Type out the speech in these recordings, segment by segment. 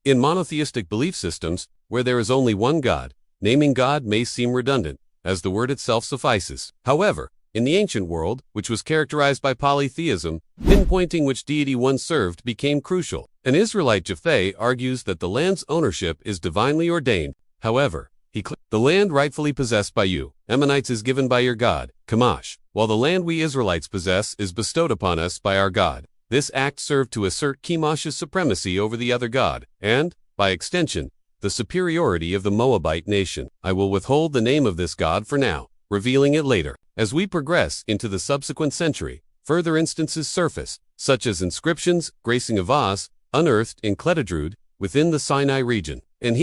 In monotheistic belief systems, where there is only one God, naming God may seem redundant, as the word itself suffices. However, in the ancient world, which was characterized by polytheism, pinpointing which deity one served became crucial. An Israelite Yahweh argues that the land's ownership is divinely ordained. However, the land rightfully possessed by you, Ammonites, is given by your God, Chemosh, while the land we Israelites possess is bestowed upon us by our God. This act served to assert Chemosh's supremacy over the other god, and, by extension, the superiority of the Moabite nation. I will withhold the name of this god for now, revealing it later. As we progress into the subsequent century, further instances surface, such as inscriptions gracing a vase, unearthed in Cletadrud, within the Sinai region, and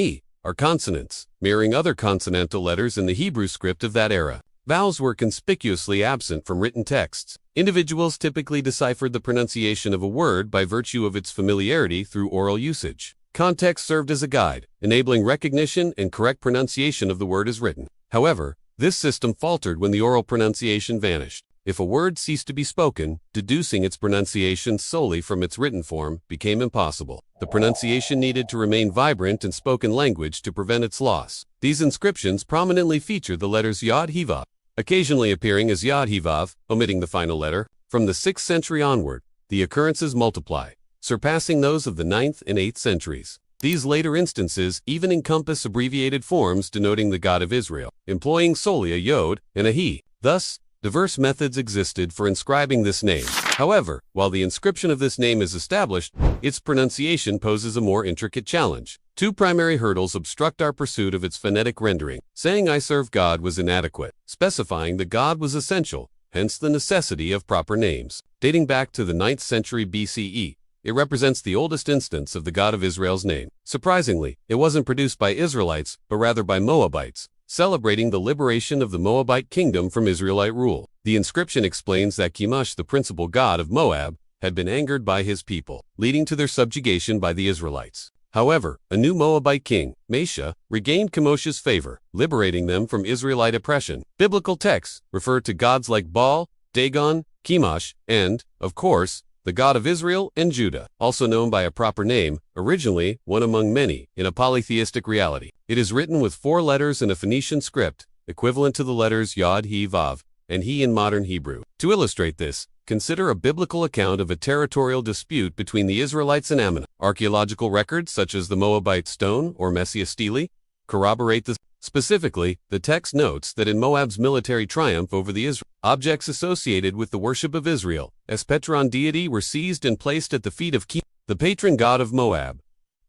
are consonants, mirroring other consonantal letters in the Hebrew script of that era. Vowels were conspicuously absent from written texts. Individuals typically deciphered the pronunciation of a word by virtue of its familiarity through oral usage. Context served as a guide, enabling recognition and correct pronunciation of the word as written. However, this system faltered when the oral pronunciation vanished. If a word ceased to be spoken, deducing its pronunciation solely from its written form became impossible. The pronunciation needed to remain vibrant in spoken language to prevent its loss. These inscriptions prominently feature the letters YHWH, occasionally appearing as YHWH, omitting the final letter. From the 6th century onward, the occurrences multiply, surpassing those of the 9th and 8th centuries. These later instances even encompass abbreviated forms denoting the God of Israel, employing solely a yod and a he. Thus, diverse methods existed for inscribing this name. However, while the inscription of this name is established, its pronunciation poses a more intricate challenge. Two primary hurdles obstruct our pursuit of its phonetic rendering. Saying "I serve God" was inadequate, specifying that God was essential, hence the necessity of proper names. Dating back to the 9th century BCE, it represents the oldest instance of the God of Israel's name. Surprisingly, it wasn't produced by Israelites, but rather by Moabites, celebrating the liberation of the Moabite kingdom from Israelite rule. The inscription explains that Chemosh, the principal god of Moab, had been angered by his people, leading to their subjugation by the Israelites. However, a new Moabite king, Mesha, regained Chemosh's favor, liberating them from Israelite oppression. Biblical texts refer to gods like Baal, Dagon, Chemosh, and, of course, the God of Israel and Judah, also known by a proper name, originally one among many, in a polytheistic reality. It is written with 4 letters in a Phoenician script, equivalent to the letters Yod, He, Vav, and He in modern Hebrew. To illustrate this, consider a biblical account of a territorial dispute between the Israelites and Ammonites. Archaeological records such as the Moabite Stone or Mesha Stele corroborate this. Specifically, the text notes that in Moab's military triumph over the Israelites, objects associated with the worship of Israel, as Petron deity, were seized and placed at the feet of Chemosh, the patron god of Moab.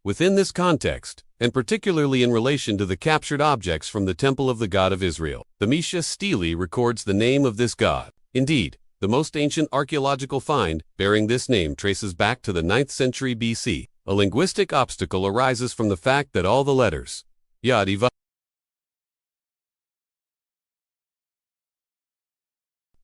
Within this context, and particularly in relation to the captured objects from the temple of the God of Israel, the Mesha Stele records the name of this god. Indeed, the most ancient archaeological find bearing this name traces back to the 9th century BC. A linguistic obstacle arises from the fact that all the letters YHWH.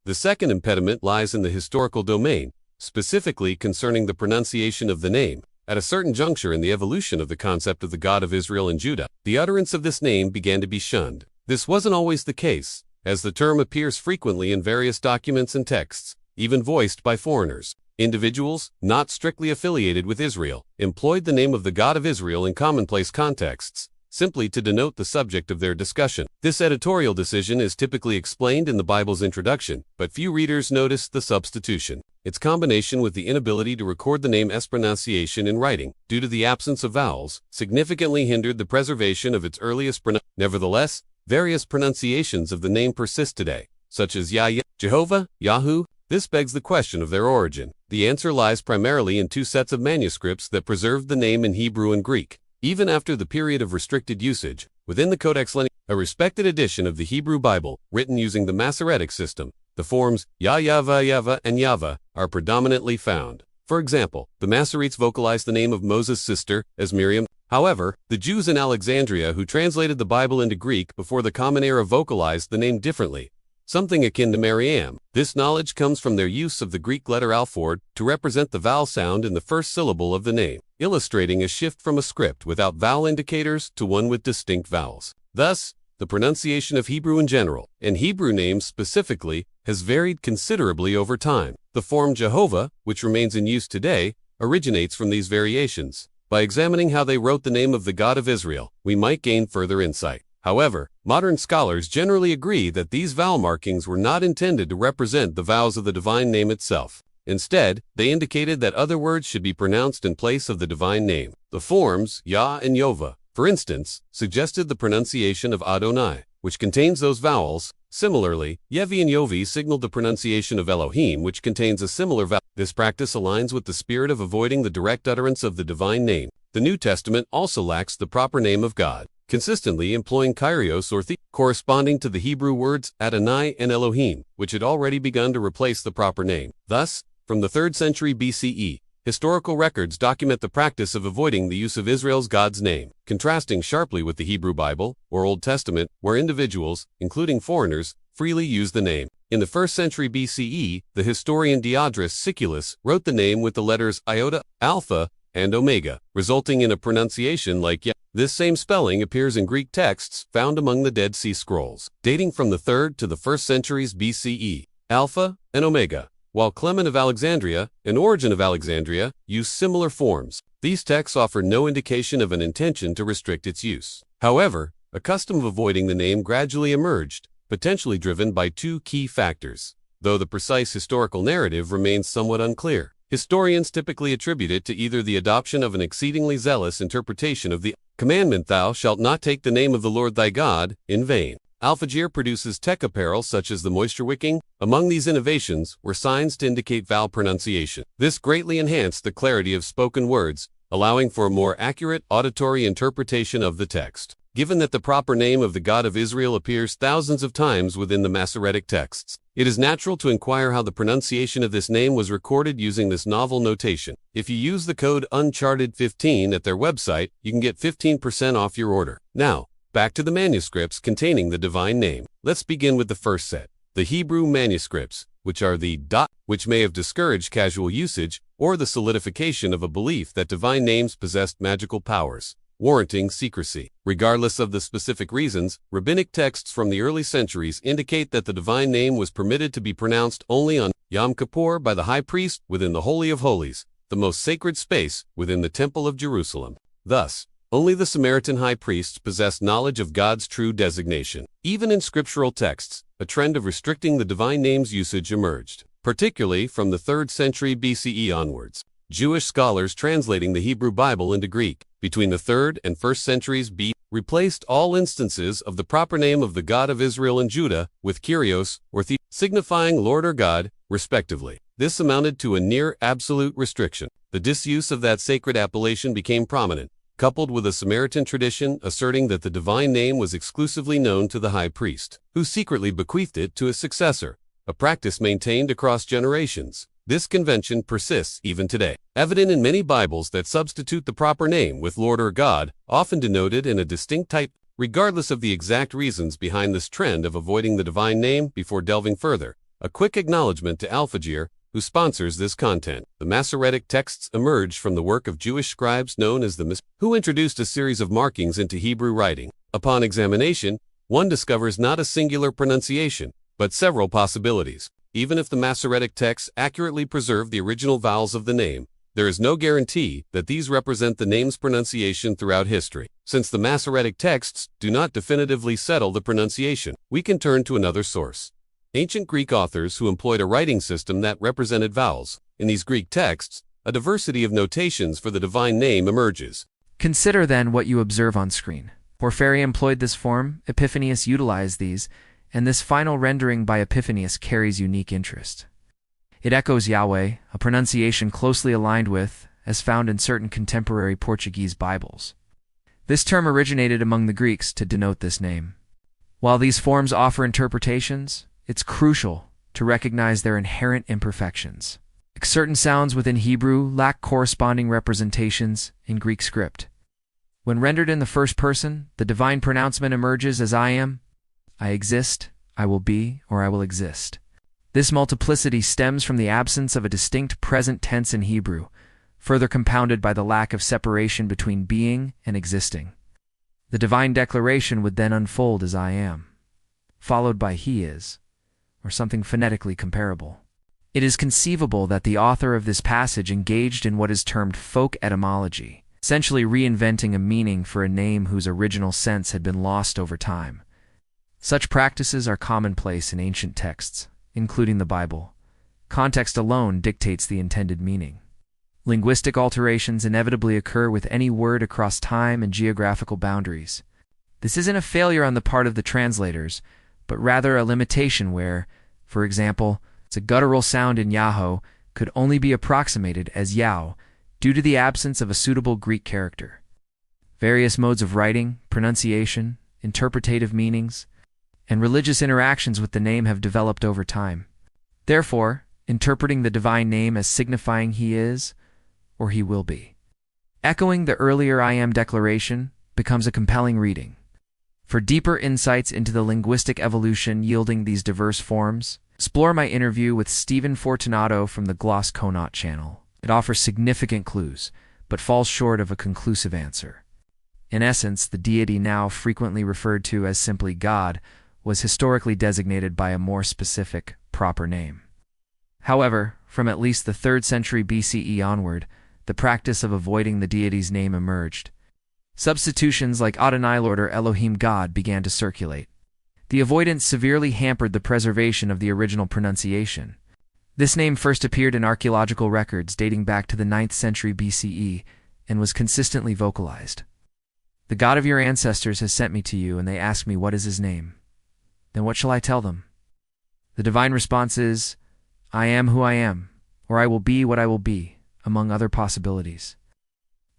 The second impediment lies in the historical domain, specifically concerning the pronunciation of the name. At a certain juncture in the evolution of the concept of the God of Israel and Judah, the utterance of this name began to be shunned. This wasn't always the case, as the term appears frequently in various documents and texts, even voiced by foreigners. Individuals, not strictly affiliated with Israel, employed the name of the God of Israel in commonplace contexts, simply to denote the subject of their discussion. This editorial decision is typically explained in the Bible's introduction, but few readers notice the substitution. Its combination with the inability to record the name's pronunciation in writing, due to the absence of vowels, significantly hindered the preservation of its earliest pronunciation. Nevertheless, various pronunciations of the name persist today, such as Yahweh, Jehovah, Yahoo. This begs the question of their origin. The answer lies primarily in 2 sets of manuscripts that preserved the name in Hebrew and Greek. Even after the period of restricted usage, within the Codex Lenin, a respected edition of the Hebrew Bible, written using the Masoretic system, the forms YHWH and Yahweh are predominantly found. For example, the Masoretes vocalized the name of Moses' sister as Miriam. However, the Jews in Alexandria who translated the Bible into Greek before the Common Era vocalized the name differently, something akin to Mariam. This knowledge comes from their use of the Greek letter alphord to represent the vowel sound in the first syllable of the name, illustrating a shift from a script without vowel indicators to one with distinct vowels. Thus, the pronunciation of Hebrew in general, and Hebrew names specifically, has varied considerably over time. The form Jehovah, which remains in use today, originates from these variations. By examining how they wrote the name of the God of Israel, we might gain further insight. However, modern scholars generally agree that these vowel markings were not intended to represent the vowels of the divine name itself. Instead, they indicated that other words should be pronounced in place of the divine name. The forms Yah and Yehova, for instance, suggested the pronunciation of Adonai, which contains those vowels. Similarly, Yevi and Yovi signaled the pronunciation of Elohim, which contains a similar vowel. This practice aligns with the spirit of avoiding the direct utterance of the divine name. The New Testament also lacks the proper name of God, consistently employing Kyrios or corresponding to the Hebrew words Adonai and Elohim, which had already begun to replace the proper name. Thus, from the 3rd century BCE, historical records document the practice of avoiding the use of Israel's God's name, contrasting sharply with the Hebrew Bible, or Old Testament, where individuals, including foreigners, freely use the name. In the 1st century BCE, the historian Diodorus Siculus wrote the name with the letters iota, alpha, and omega, resulting in a pronunciation like Yah. This same spelling appears in Greek texts found among the Dead Sea Scrolls, dating from the 3rd to the 1st centuries BCE. Alpha and omega, while Clement of Alexandria and Origen of Alexandria use similar forms. These texts offer no indication of an intention to restrict its use. However, a custom of avoiding the name gradually emerged, potentially driven by 2 key factors, though the precise historical narrative remains somewhat unclear. Historians typically attribute it to either the adoption of an exceedingly zealous interpretation of the commandment, "Thou shalt not take the name of the Lord thy God in vain." Alfagir produces tech apparel such as the moisture wicking. Among these innovations were signs to indicate vowel pronunciation. This greatly enhanced the clarity of spoken words, allowing for a more accurate auditory interpretation of the text. Given that the proper name of the God of Israel appears thousands of times within the Masoretic texts, it is natural to inquire how the pronunciation of this name was recorded using this novel notation. If you use the code Uncharted15 at their website, you can get 15% off your order. Now, back to the manuscripts containing the divine name. Let's begin with the first set, the Hebrew manuscripts, which are the which may have discouraged casual usage or the solidification of a belief that divine names possessed magical powers, warranting secrecy. Regardless of the specific reasons, rabbinic texts from the early centuries indicate that the divine name was permitted to be pronounced only on Yom Kippur by the high priest within the Holy of Holies, the most sacred space within the Temple of Jerusalem. Thus, only the Samaritan high priests possessed knowledge of God's true designation. Even in scriptural texts, a trend of restricting the divine name's usage emerged, particularly from the 3rd century BCE onwards. Jewish scholars translating the Hebrew Bible into Greek between the 3rd and 1st centuries B replaced all instances of the proper name of the God of Israel and Judah with Kyrios or signifying Lord or God, respectively. This amounted to a near absolute restriction. The disuse of that sacred appellation became prominent, coupled with a Samaritan tradition asserting that the divine name was exclusively known to the high priest, who secretly bequeathed it to his successor, a practice maintained across generations. This convention persists even today, evident in many Bibles that substitute the proper name with Lord or God, often denoted in a distinct type. Regardless of the exact reasons behind this trend of avoiding the divine name, before delving further, a quick acknowledgement to Alfagir, who sponsors this content. The Masoretic texts emerged from the work of Jewish scribes known as the who introduced a series of markings into Hebrew writing. Upon examination, one discovers not a singular pronunciation, but several possibilities. Even if the Masoretic texts accurately preserve the original vowels of the name, there is no guarantee that these represent the name's pronunciation throughout history. Since the Masoretic texts do not definitively settle the pronunciation, we can turn to another source. Ancient Greek authors who employed a writing system that represented vowels. In these Greek texts, a diversity of notations for the divine name emerges. Consider then what you observe on screen. Porphyry employed this form, Epiphanius utilized these, and this final rendering by Epiphanius carries unique interest. It echoes Yahweh, a pronunciation closely aligned with, as found in certain contemporary Portuguese Bibles. This term originated among the Greeks to denote this name. While these forms offer interpretations, it's crucial to recognize their inherent imperfections. Certain sounds within Hebrew lack corresponding representations in Greek script. When rendered in the first person, the divine pronouncement emerges as I am, I exist, I will be, or I will exist. This multiplicity stems from the absence of a distinct present tense in Hebrew, further compounded by the lack of separation between being and existing. The divine declaration would then unfold as I am, followed by he is, or something phonetically comparable. It is conceivable that the author of this passage engaged in what is termed folk etymology, essentially reinventing a meaning for a name whose original sense had been lost over time. Such practices are commonplace in ancient texts, including the Bible. Context alone dictates the intended meaning. Linguistic alterations inevitably occur with any word across time and geographical boundaries. This isn't a failure on the part of the translators, but rather a limitation where, for example, a guttural sound in Yahweh could only be approximated as Yao due to the absence of a suitable Greek character. Various modes of writing, pronunciation, interpretative meanings, and religious interactions with the name have developed over time. Therefore, interpreting the divine name as signifying he is, or he will be. Echoing the earlier I am declaration becomes a compelling reading. For deeper insights into the linguistic evolution yielding these diverse forms, explore my interview with Stephen Fortunato from the Gloss Connaught channel. It offers significant clues, but falls short of a conclusive answer. In essence, the deity now frequently referred to as simply God was historically designated by a more specific, proper name. However, from at least the 3rd century BCE onward, the practice of avoiding the deity's name emerged. Substitutions like Adonai Lord or Elohim God began to circulate. The avoidance severely hampered the preservation of the original pronunciation. This name first appeared in archaeological records dating back to the 9th century BCE and was consistently vocalized. The God of your ancestors has sent me to you, and they ask me what is his name. Then what shall I tell them? The divine response is, I am who I am, or I will be what I will be, among other possibilities.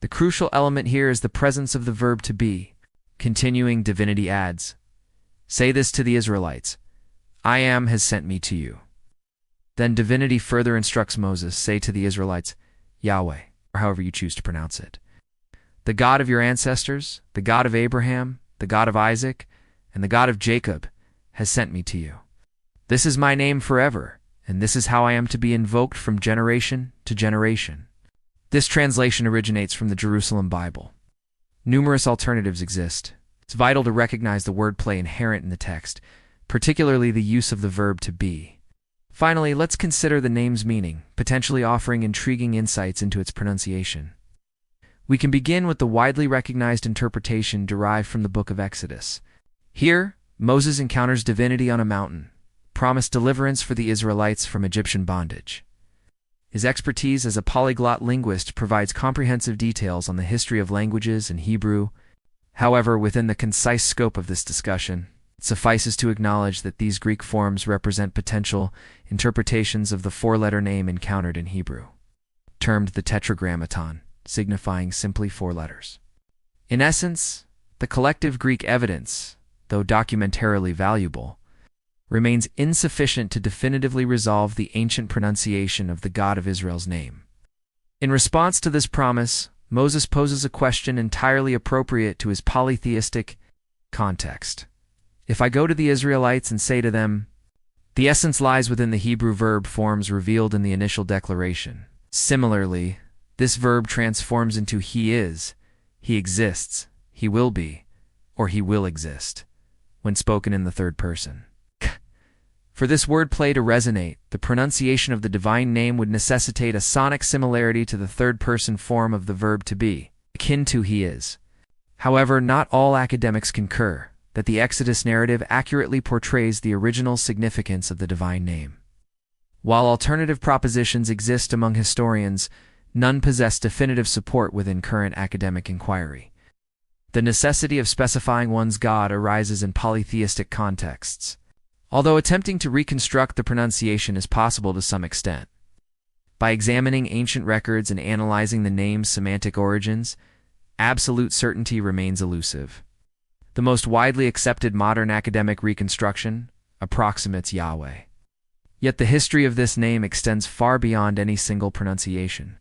The crucial element here is the presence of the verb to be. Continuing, divinity adds, say this to the Israelites, I am has sent me to you. Then divinity further instructs Moses, say to the Israelites, Yahweh, or however you choose to pronounce it. The God of your ancestors, the God of Abraham, the God of Isaac, and the God of Jacob has sent me to you. This is my name forever, and this is how I am to be invoked from generation to generation. This translation originates from the Jerusalem Bible. Numerous alternatives exist. It's vital to recognize the wordplay inherent in the text, particularly the use of the verb to be. Finally, let's consider the name's meaning, potentially offering intriguing insights into its pronunciation. We can begin with the widely recognized interpretation derived from the book of Exodus. Here, Moses encounters divinity on a mountain, promised deliverance for the Israelites from Egyptian bondage. His expertise as a polyglot linguist provides comprehensive details on the history of languages and Hebrew. However, within the concise scope of this discussion, it suffices to acknowledge that these Greek forms represent potential interpretations of the 4-letter name encountered in Hebrew, termed the tetragrammaton, signifying simply 4 letters. In essence, the collective Greek evidence, though documentarily valuable, remains insufficient to definitively resolve the ancient pronunciation of the God of Israel's name. In response to this promise, Moses poses a question entirely appropriate to his polytheistic context. If I go to the Israelites and say to them, the essence lies within the Hebrew verb forms revealed in the initial declaration. Similarly, this verb transforms into he is, he exists, he will be, or he will exist, when spoken in the 3rd person. For this wordplay to resonate, the pronunciation of the divine name would necessitate a sonic similarity to the 3rd person form of the verb to be, akin to he is. However, not all academics concur that the Exodus narrative accurately portrays the original significance of the divine name. While alternative propositions exist among historians, none possess definitive support within current academic inquiry. The necessity of specifying one's God arises in polytheistic contexts, although attempting to reconstruct the pronunciation is possible to some extent. By examining ancient records and analyzing the name's semantic origins, absolute certainty remains elusive. The most widely accepted modern academic reconstruction approximates Yahweh. Yet the history of this name extends far beyond any single pronunciation.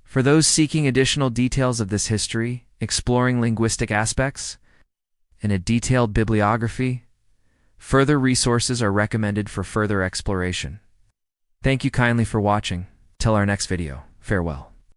For those seeking additional details of this history, exploring linguistic aspects, and a detailed bibliography, further resources are recommended for further exploration. Thank you kindly for watching. Till our next video. Farewell.